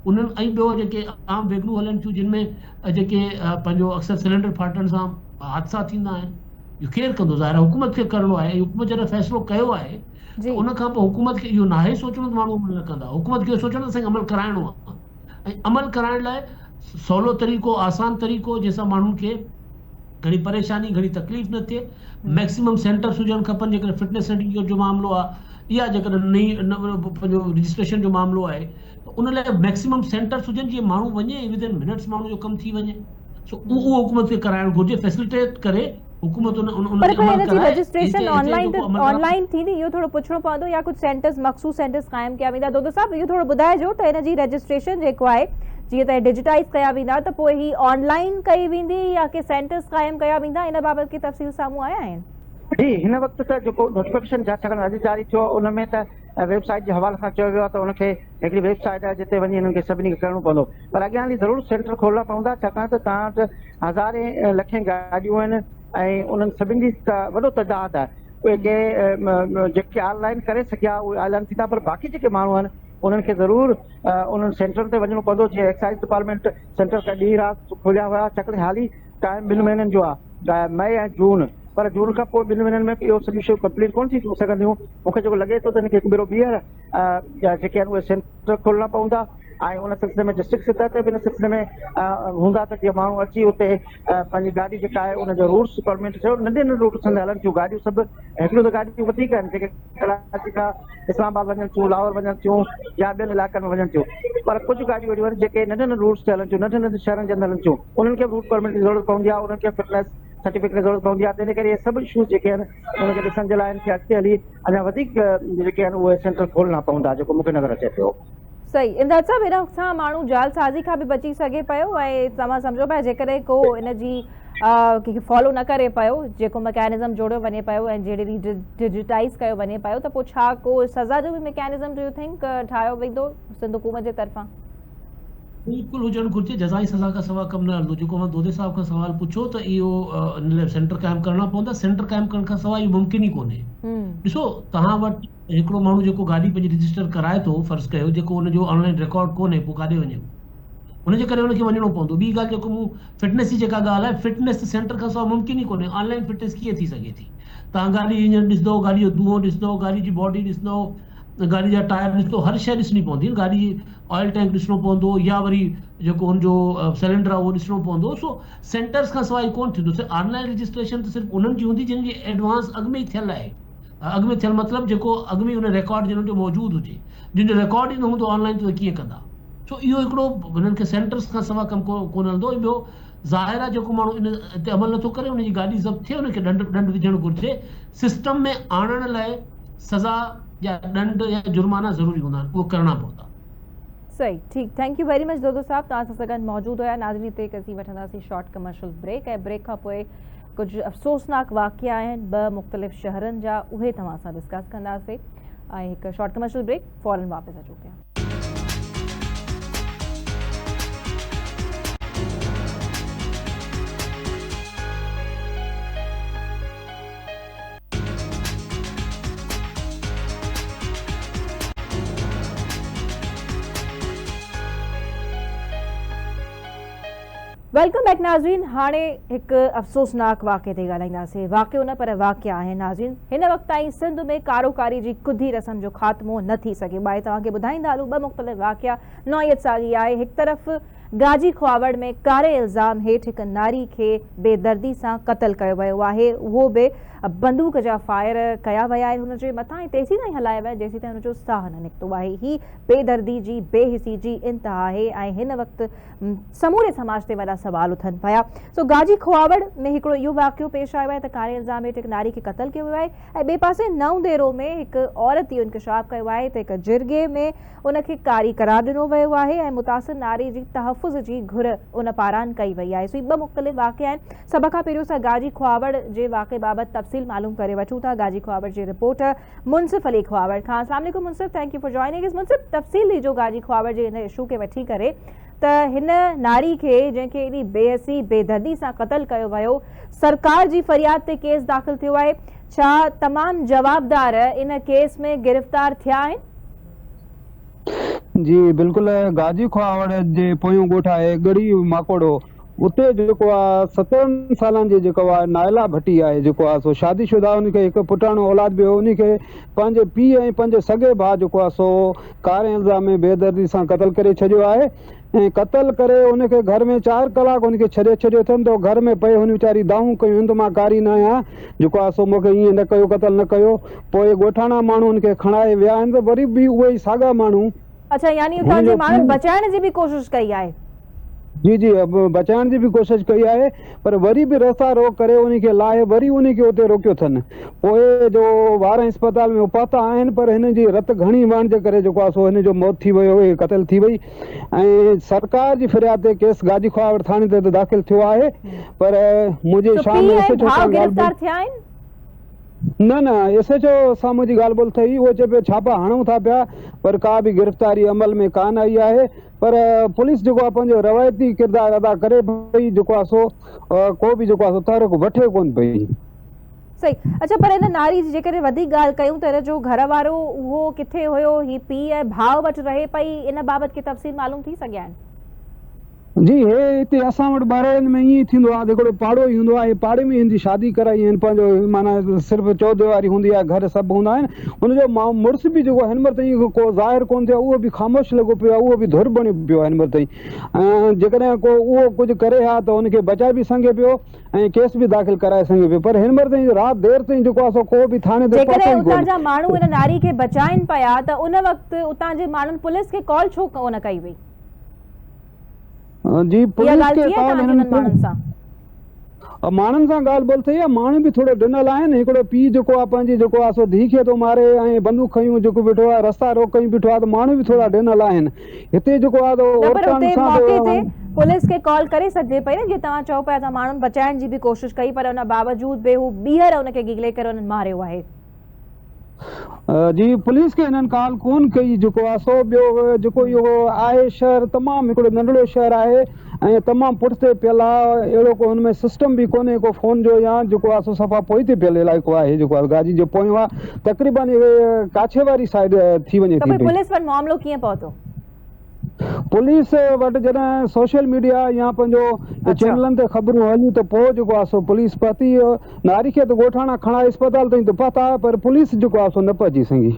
उन्हनि ऐं ॿियो जेके आम वेगनूं हलनि थियूं, जिन में जेके पंहिंजो अक्सर सिलेंडर फाटण सां हादसा थींदा आहिनि, इहो केरु कंदो? ज़ाहिर आहे हुकूमत खे करिणो आहे। हुकूमत जॾहिं फ़ैसिलो कयो आहे त उन खां पोइ हुकूमत खे इहो न आहे सोचणो त माण्हू अमल न कंदा। हुकूमत खे इहो सोचणो त असांखे अमल कराइणो आहे, ऐं अमल कराइण लाइ सवलो तरीक़ो, आसान तरीक़ो, जंहिंसां माण्हुनि खे घणी परेशानी, घणी तकलीफ़ न थिए। मैक्सिमम सेंटर्स हुजणु खपनि जेकॾहिं फिटनेस सर्टिफिकेट जो मामिलो आहे, या जेकॾहिं पंहिंजो रजिस्ट्रेशन जो मामिलो आहे, त उन लाइ मैक्सिमम सेंटर्स हुजनि जीअं माण्हू वञे, विदिन मिनट्स माण्हू जो कमु थी वञे। सो उहो हुकूमत खे कराइणु घुरिजे, फैसिलिटेट करे हुकूमत रजिस्ट्रेशन ऑनलाइन थींदी, इहो थोरो पुछणो पवंदो, या कुझु सेंटर्स मख़सूस सेंटर्स क़ाइमु कया वेंदा? दोदो साहब, इहो थोरो ॿुधाइजो त हिन जी रजिस्ट्रेशन जेको आहे जीअं त डिजिटाइज़ कया वेंदा, त पोइ ही ऑनलाइन कई वेंदी या के सेंटर्स क़ाइमु कया वेंदा? इन बाबति की तफ़सील साम्हूं आया आहिनि? जी, हिन वक़्तु त जेको नोटिफिकेशन अॼु जारी थियो, उन में त वेबसाइट जे हवाले सां चयो वियो आहे त उनखे हिकिड़ी वेबसाइट आहे जिते वञी हिननि खे सभिनी खे करिणो पवंदो। पर अॻियां हली ज़रूरु सेंटर खोलणा पवंदा, छाकाणि त तव्हां वटि हज़ारे लखे गाॾियूं आहिनि, ऐं उन्हनि सभिनी जी वॾो तइदाद आहे उहे जेके ऑनलाइन करे सघिया उहे ऑनलाइन थींदा, पर बाक़ी जेके माण्हू आहिनि उन्हनि खे ज़रूरु उन्हनि सेंटर ते वञिणो पवंदो। जीअं एक्साइज़ डिपार्टमेंट सेंटर का ॾींहुं राति खोलिया हुआ, चकरे हाली टाइम 2 महीननि जो आहे, मई ऐं जून, पर जून खां पोइ 2 महीननि में इहो सॼी शयूं कंप्लीट कोन थी सघंदियूं। मूंखे जेको लॻे थो त हिनखे हिकु भेरो ॿीहर जेके आहिनि उहे सेंटर खोलणा पवंदा ऐं उन सिलसिले में डिस्ट्रिक्ट सतह ते बि इन सिलसिले में हूंदा त जीअं माण्हू अची उते पंहिंजी गाॾी जेका आहे उनजो रूट्स परमिट थियो, नंढे नंढे रूट्स ते हलनि थियूं गाॾियूं सभु। हिकिड़ियूं त गाॾियूं वधीक आहिनि जेके कराची खां इस्लामाबाद वञनि थियूं, लाहौर वञनि थियूं या ॿियनि इलाइक़नि में वञनि थियूं, पर कुझु गाॾियूं अहिड़ियूं आहिनि जेके नंढे नंढे रूट्स ते हलनि थियूं, नंढे नंढे शहरनि जे अंदरि हलनि थियूं, उन्हनि खे रूट परमिट जी ज़रूरत पवंदी आहे, उन्हनि खे फिटनेस सर्टिफिकेट जी ज़रूरत पवंदी आहे। तंहिं करे इहे सभु इशूज़ जेके आहिनि उनखे ॾिसण जे लाइ इनखे अॻिते हली अञा वधीक जेके आहिनि उहे सेंटर खोलणा पवंदा, जेको मूंखे नज़र अचे पियो। सही, इमदाद साहब, इन सां माण्हू जालसाज़ी खां बि बची सघे पियो ऐं तव्हां सम्झो पिया जेकॾहिं को इन जी कंहिंखे फॉलो न करे पियो, जेको मैकेनिज़म जोड़ियो वञे पियो ऐं जहिड़ी डिजिटाइज़ कयो वञे पियो, त पोइ छा को सज़ा जो बि मैकेनिज़म डू यू थिंक ठाहियो वेंदो सिंध हुकूमत जे तरफ़ां? बिल्कुलु हुजणु घुरिजे, जज़ाई सज़ा खां सवाइ कमु न हलंदो। जेको मां दोदे साहिब खां सवाल पुछो त इहो इन लाइ सेंटर क़ाइमु करणा पवंदा, सेंटर क़ाइमु करण खां सवाइ इहो मुमकिन ई कोन्हे। ॾिसो, तव्हां वटि हिकिड़ो माण्हू जेको गाॾी पंहिंजी रजिस्टर कराए थो, फ़र्ज़ु कयो, जेको हुनजो ऑनलाइन रिकॉर्ड कोन्हे, पोइ काॾे वञे, हुनजे करे हुनखे वञिणो पवंदो। ॿी ॻाल्हि जेको मूं फिटनेस जी जेका ॻाल्हि आहे, फिटनेस सेंटर खां सवाइ मुमकिन ई कोन्हे। ऑनलाइन फिटनेस कीअं थी सघे थी? तव्हां गाॾी इंजन ॾिसंदो, गाॾी जो धुओं ॾिसंदो, गाॾी जी बॉडी ॾिसंदो, गाॾी जा टायर ॾिसंदो, हर शइ ॾिसणी पवंदी, गाॾी ऑयल टैंक ॾिसणो पवंदो, या वरी जेको हुनजो सिलेंडर आहे उहो ॾिसणो पवंदो। सो सेंटर्स खां सवाइ कोन थींदो। ऑनलाइन रजिस्ट्रेशन त सिर्फ़ु उन्हनि जी हूंदी जिन जी एडवांस अॻु में ई थियल आहे। अॻु में थियल मतिलबु जेको अॻु में हुन रिकॉर्ड जिन जो मौजूदु हुजे, जिन जो रिकॉर्ड ई न हूंदो ऑनलाइन, त कीअं कंदा? सो इहो हिकिड़ो हुननि खे सेंटर्स खां सवाइ कमु कोन हलंदो। ॿियो ज़ाहिर आहे जेको माण्हू इन ते अमल नथो करे, हुनजी गाॾी ज़ब्त थिए, हुनखे ॾंड विझणु घुरिजे। सिस्टम में आणण लाइ सज़ा या ॾंड या जुर्माना ज़रूरी हूंदा आहिनि, उहो करणा पवंदा। सही, ठीक, थैंक यू वेरी मच दोदो साहब, तव्हां सां गॾु मौजूदु हुया। नाज़रीन, ते असीं वठंदासीं शॉर्ट कमर्शियल ब्रेक, ऐं ब्रेक खां पोइ कुझु अफ़सोसनाक वाक़िया आहिनि 2 मुख़्तलिफ़ शहरनि जा, उहे तव्हां सां डिस्कस कंदासीं। ऐं हिकु शॉर्ट कमर्शियल ब्रेक, फ़ौरन वापसि अचूं पिया। वेलकम बैक नाज़रीन। हाणे हिकु अफ़सोसनाक वाक़े ते ॻाल्हाईंदासीं। वाक़ियो न पर वाक़िया आहे नाज़रीन। हिन वक़्त ताईं सिंध में कारोकारी जी कुधी रस्म जो ख़ात्मो न थी सघे। ॿाहिरि तव्हांखे ॿुधाईंदा हलूं 2 मुख़्तलिफ़ वाक़िया नौयत साॻी आहे। हिकु तरफ़ गाजी ख्वावड़ में कारे इल्ज़ाम हेठि हिकु नारी खे बेदर्दी सां क़तल कयो वियो आहे, उहो बि बंदूक जा फायर कया विया आहिनि हुनजे मथां, ऐं तेसीं ताईं हलाया विया जेसीं ताईं हुनजो साह न निकितो आहे। ही बेदर्दी जी, बेहिसी जी इंतिहा आहे ऐं हिन वक़्तु समूरे समाज ते वॾा सवाल उथनि पिया। सो गाजी ख्वावड़ में हिकिड़ो इहो वाक़ियो पेश आयो आहे त कारे इल्ज़ाम हेठि हिकु नारी खे क़तल कयो वियो आहे, ऐं ॿिए पासे नवदेरो में हिकु औरत इहो इंकशाफ़ कयो आहे त हिकु जिरगे में उनखे कारी करार ॾिनो वियो आहे ऐं मुतासिर नारी जी तहफ़ुज़ जी घुर उन पारां कई वई आहे। सो 2 मुख़्तलिफ़ वाक़िया आहिनि। सभ खां पहिरियों असां गाजी ख्वावड़ जे वाक़े बाबति तफ़सील मालूम करे वठूं था गाजी ख्वावड़ जे रिपोर्टर मुनसिफ़ अली ख्वावड़ खां। अस्सलाम वालेकुम Munsif, thank you for joining us. Munsif, तफ़सील ॾिजो गाजी ख्वावड़ जे हिन इशू खे वठी करे त हिन नारी खे जंहिंखे एॾी बेहसी बेदर्दी सां क़तल कयो वियो, सरकार जी फ़रियाद ते केस दाख़िल थियो आहे, छा तमामु जवाबदार इन केस में गिरफ़्तार थिया आहिनि? जी बिल्कुलु, गाजी ख्वावड़ जे पोयों ॻोठ आहे गड़ी माकोड़ो, उते जेको आहे 17 सालनि जी जेको आहे नायला भट्टी आहे, जेको आहे सो शादीशुदा, उनखे हिकु पुटाणो औलाद बि हो। उनखे पंहिंजे पीउ ऐं पंहिंजे सॻे भाउ जेको आहे सो कारे इल्ज़ाम में बेदर्दी सां क़तल करे छॾियो आहे ऐं क़तल करे उनखे घर में 4 कलाक उनखे छॾे छॾियो अथनि। त घर में पए हुन वीचारी दाहूं कयूं त मां कारी न आहियां, जेको आहे सो मूंखे ईअं न कयो, क़तल न कयो। पोइ ॻोठाणा माण्हू उनखे खणाए विया आहिनि, त वरी बि उहे ई साॻा माण्हू। अच्छा, यानी तव्हांजे माण्हुनि बचाइण जी बि कोशिशि कई आहे? जी जी, बचाइण जी बि कोशिशि कई आहे, पर वरी बि रस्ता रोक करे उनखे लाहे वरी उनखे उते रोकियो अथनि। पोइ जो वार अस्पताल में उपता आहिनि, पर हिन जी रत घणी वहण जे करे जेको आहे सो हिन जो मौत थी वियो, क़तल थी वई। ऐं सरकार जी फ़रियाद ते केस गाजी ख्वावड़ थाणे ते दाख़िल थियो आहे, पर मुंहिंजे शाम में गिरफ़्तार थिया आहिनि? न न SHO साम्हूं जी ॻाल्हि ॿोल थई, उहो चए पियो छापा हणूं था पिया पर का बि गिरफ़्तारी अमल में कान आई आहे। पर पुलिस जेको आहे पंहिंजो रवायती किरदारु अदा करे पई, जेको आहे सो को बि जेको आहे सो तहरीक वठे कोन पई। सही। अच्छा, पर हिन नारी जी जेकॾहिं वधीक ॻाल्हि कयूं त जो घर वारो उहो किथे हुयो, ही पीउ ऐं भाउ वटि रहे पई, इन बाबति की तफ़सील मालूम थी सघिया आहिनि? जी, हे हिते असां वटि ॿारनि में ईअं थींदो आहे, हिकिड़ो पाड़ो ई हूंदो आहे, पाड़े में हिन जी शादी कराई आहिनि, पंहिंजो माना सिर्फ़ु चौधरी हूंदी आहे, घर सभु हूंदा आहिनि। हुनजो मुड़ुस बि जेको हिन महिल ताईं को ज़ाहिर कोन थियो आहे, उहो बि ख़ामोश लॻो पियो आहे, उहो बि धुर बणी पियो आहे हिन महिल ताईं। जेकॾहिं को उहो कुझु करे हा त हुनखे बचाए बि सघे पियो ऐं केस बि दाख़िल कराए सघे पियो, पर हिन महिल ताईं राति देर ताईं जेको आहे सो को बि थाणे ते जेकॾहिं उतां जा माण्हू हिन नारी खे बचाइनि पिया त उन वक़्तु उतां जे माण्हुनि पुलिस खे कॉल छो कोन कई वई? जी, पुलिस खे माण्हुनि सां ॻाल्हि ॿोल थी आहे, माण्हू बि थोरो ॾिनल आहिनि। हिकिड़ो पीउ जेको आहे पंहिंजी जेको आहे सो धीउ खे थो मारे ऐं बंदूक खयूं जेको बीठो आहे, रस्ता रोकई बीठो आहे, त माण्हू बि थोरा ॾिनल आहिनि हिते जेको आहे। पुलिस खे कॉल करे सघिजे पई न, जीअं तव्हां चओ पिया त माण्हुनि बचाइण जी बि कोशिशि कई, पर उन बावजूद बि हू ॿीहर हुनखे गिगले करे हुननि मारियो आहे। जी, पुलिस खे हिननि कॉल कोन कई जेको आहे सो। ॿियो जेको इहो आहे शहर तमामु हिकिड़ो नंढड़ो शहर आहे ऐं तमामु पुठिते पियल आहे, अहिड़ो को हुन में सिस्टम बि कोन्हे को फ़ोन जो या जेको आहे सो सफ़ा पोइते पियल इलाइक़ो आहे जेको आहे गाजी जो पोयों आहे, तक़रीबन काछे वारी साइड थी वञे थी। पुलिस वटि मामिलो कीअं पहुतो? पुलिस वटि जॾहिं सोशल मीडिया या पंहिंजो चैनलनि ते ख़बरूं हलियूं त पोइ जेको आहे सो पुलिस पहुती। नारी खे त ॻोठाणा खणा अस्पताल ताईं त पहुता, पर पुलिस जेको आहे सो न पहुची सघी।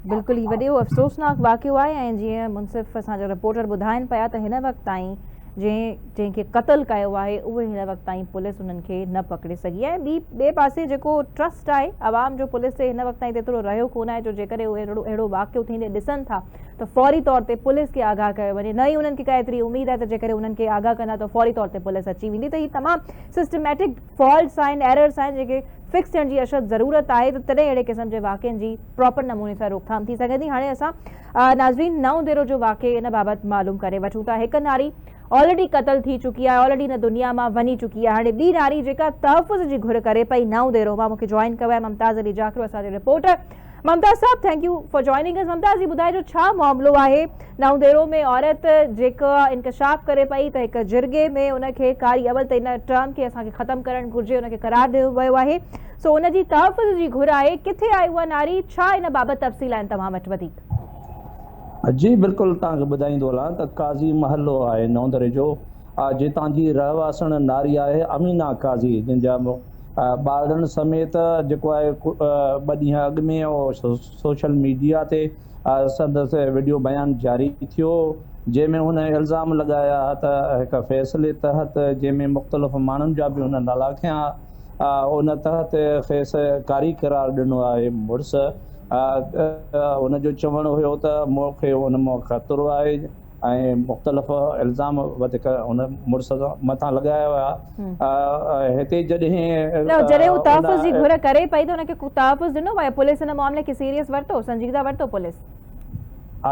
बिल्कुलु ई वॾो अफ़सोसनाक वाक़ियो आहे ऐं जीअं मुंसिफ़ असांजा रिपोर्टर ॿुधाइनि पिया त हिन वक़्तु ताईं जंहिंखे क़तल कयो आहे उहे हिन वक़्तु ताईं पुलिस उन्हनि खे न पकिड़े सघी आहे। ॿिए पासे जेको ट्रस्ट आहे आवाम जो पुलिस ते हिन वक़्तु ताईं तेतिरो रहियो कोन आहे, जो जेकॾहिं उहे अहिड़ो वाक़ियो थींदे ॾिसनि था त फौरी तौर ते पुलिस खे आगाह कयो वञे। न ई उन्हनि खे का एतिरी उमेद आहे त जेकॾहिं उन्हनि खे आगाह कंदा त फौरी तौर ते पुलिस अची वेंदी। त हीअ तमामु सिस्टमैटिक फॉल्ट्स आहिनि, एरर्स आहिनि जेके फिक्स थियण जी अशद ज़रूरत आहे, त तॾहिं अहिड़े क़िस्म जे वाक़िअनि जी प्रॉपर नमूने सां रोकथाम थी सघंदी। हाणे असां नाज़रीन नओं देरो जो वाक़िए इन बाबति मालूम करे वठूं था। हिकु नारी ऑलरेडी क़तल थी चुकी आहे, ऑलरेडी हिन दुनिया मां वञी चुकी आहे। हाणे ॿी नारी जेका तहफ़ुज़ जी घुर करे पई नओं देरो मां, मूंखे जॉइन कयो आहे मुमताज़ अली जाखरो, असांजे रिपोर्टर। ममताज़ साहब, thank you for joining us. Mumtaz जी ॿुधाइजो छा मामिलो आहे? नओं देरो में औरत जेका इंकशाफ करे पई त हिकु जिरगे में उनखे कारी अवल त इन टर्म खे असांखे ख़तमु करणु घुरिजे, उनखे करार ॾिनो वियो आहे, सो उनजी तहफ़ुज़ जी घुर आहे। किथे आहे उहा नारी? छा इन बाबति तफ़सील आहिनि तव्हां वटि वधीक? जी बिल्कुलु, तव्हांखे ॿुधाईंदो हलां त काज़ी महलो आहे नओं दरे जो, जितां जी रहवासण नारी आहे अमीना काज़ी, जंहिंजा ॿारनि समेत जेको आहे ॿ ॾींहं अॻु में सोशल मीडिया ते संदसि वीडियो बयान जारी थियो, जंहिंमें हुन इल्ज़ाम लॻाया त हिकु फ़ैसिले तहत जंहिंमें मुख़्तलिफ़ माण्हुनि जा बि हुन नाला खयां, उन तहत खेसि कारी करार ॾिनो आहे मुड़ुस। हुनजो चवणु हुयो त मूंखे हुन मां ख़तरो आहे ऐं मुख़्तलिफ़ इल्ज़ाम वधीक हुन मुड़ुस मथां लॻाया हुआ। हिते जॾहिं हू तहफ़ुज़ जी घुर करे पई त हुनखे तहफ़ुज़ ॾिनो वियो? पुलिस हिन मामले खे सीरियस वरितो, संजीदा वरितो पुलिस?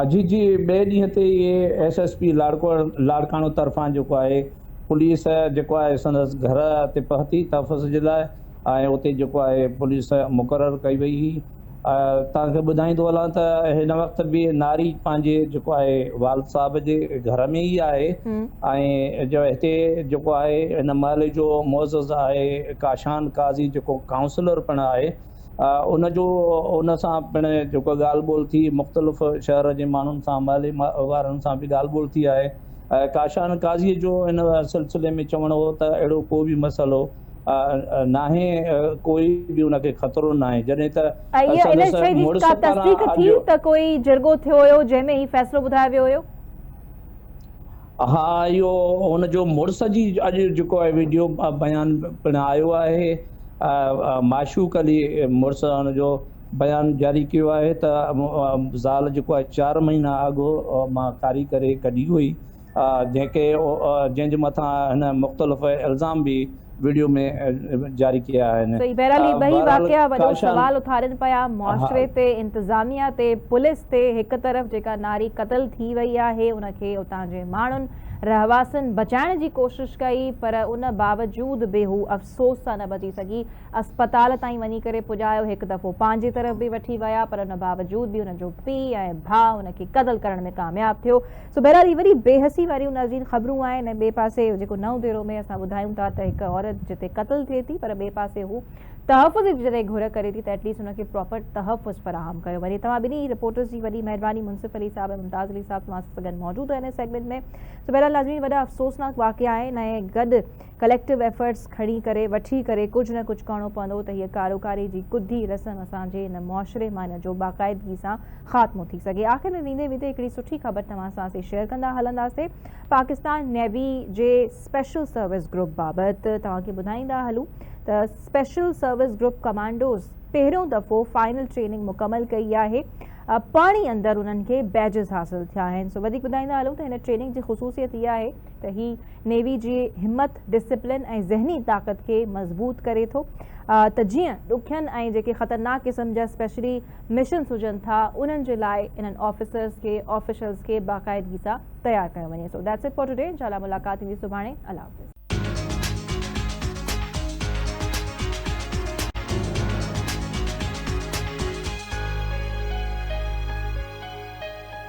जी जी, ॿिए ॾींहं ते इहे SSP लाड़काणो तरफ़ां जेको आहे पुलिस जेको आहे संदसि घर ते पहुती तहफ़ुज़ जे लाइ, ऐं उते जेको आहे पुलिस मुक़ररु कई वई हुई। तव्हांखे ॿुधाईंदो हलां त हिन वक़्तु बि नारी पंहिंजे जेको आहे वालिद साहब जे घर में ई आहे ऐं जो हिते जेको आहे हिन महले जो मुअज़्ज़ज़ आहे काशान काज़ी, जेको काउंसलर पिणु आहे, उन सां पिणु जेको ॻाल्हि ॿोल थी, मुख़्तलिफ़ शहर जे माण्हुनि सां महले वारनि सां बि ॻाल्हि ॿोल थी आहे। काशान काज़ीअ जो हिन सिलसिले में चवणु हो त अहिड़ो को बि मसइलो नाहे, कोई बि उनखे ख़तरो न आहे। जॾहिं त कोई जिरगो थियो हुयो जंहिंमें ही फ़ैसिलो ॿुधायो वियो हुयो? हा, इहो हुनजो मुड़ुस जी अॼु जेको आहे वीडियो बयान पिणु आयो आहे। माशूक अली मुड़ुस हुनजो बयान जारी कयो आहे त ज़ाल जेको आहे 4 महीना अॻु मां कारी करे कढी हुई, जंहिंजे मथां हिन मुख़्तलिफ़ इल्ज़ाम बि वीडियो में जारी किया आहिनि। सही, बहरहाल ॿई वाक़िया वॾो सवाल उथारनि पिया मुआशरे ते, इंतज़ामिया ते, पुलिस ते। हिकु तरफ़ जेका नारी क़तल थी वई आहे उनखे उतां जे माण्हुनि रहवासियुनि बचाइण जी कोशिशि कई, पर उन बावजूद बि हू अफ़सोस सां न बची सघी। अस्पताल ताईं वञी करे पुॼायो, हिकु दफ़ो पंहिंजी तरफ़ बि वठी विया, पर उन बावजूद बि उनजो पीउ ऐं भाउ उनखे क़त्ल करण में कामयाबु थियो। सो बहरहाल ही वरी बेहसी वारियूं नाज़रीन ख़बरूं आहिनि। ॿिए पासे जेको नओं देरो में असां ॿुधायूं था त हिकु औरत जिते क़त्ल थिए थी, पर ॿिए पासे हू तहफ़ुज़ जी जॾहिं घुर करे थी त एटलीस्ट हुनखे प्रॉपर तहफ़ुज़ फ़राहम कयो वञे। तव्हां ॿिन्ही रिपोर्टर्स जी वॾी महिरबानी। मुंसिफ़ अली साहब ऐं मुमताज़ अली साहब तव्हां सां गॾु मौजूदु आहिनि सेगमेंट में। सो बहरहाल नाज़रीन, वॾा अफ़सोसनाक वाक़िया आहिनि ऐं गॾु कलेक्टिव एफर्ट्स खणी करे वठी करे कुझु न कुझु करिणो पवंदो त हीअ कारोकारी जी कुधी रस्म असांजे हिन मुआशिरे मां हिन जो बाक़ाइदगी सां ख़ात्मो थी सघे। आख़िर में वेंदे वेंदे हिकिड़ी सुठी ख़बर तव्हां सां असीं शेयर कंदा हलंदासीं। पाकिस्तान नेवी जे स्पेशल सर्विस ग्रुप बाबति तव्हांखे ॿुधाईंदा हलूं त स्पेशल सर्विस ग्रुप कमांडोज़ पहिरियों दफ़ो फाइनल ट्रेनिंग मुकमल कई आहे। पाणी अंदरि उन्हनि खे बैजिस हासिल थिया आहिनि। सो वधीक ॿुधाईंदा हलूं त हिन ट्रेनिंग जी ख़ुसूसियत इहा आहे त ही नेवी जी हिमत, डिसिप्लिन ऐं ज़हनी ताक़त खे मज़बूत करे थो त जीअं ॾुखियनि ऐं जेके ख़तरनाक क़िस्म जा स्पेशली मिशन्स हुजनि था उन्हनि जे लाइ इन्हनि ऑफिसर्स खे, ऑफिशल्स खे बाक़ाइदगी सां तयारु कयो वञे। So that's it for today. इंशाल्लाह मुलाक़ात थींदी सुभाणे। अल्लाह हाफ़िज़।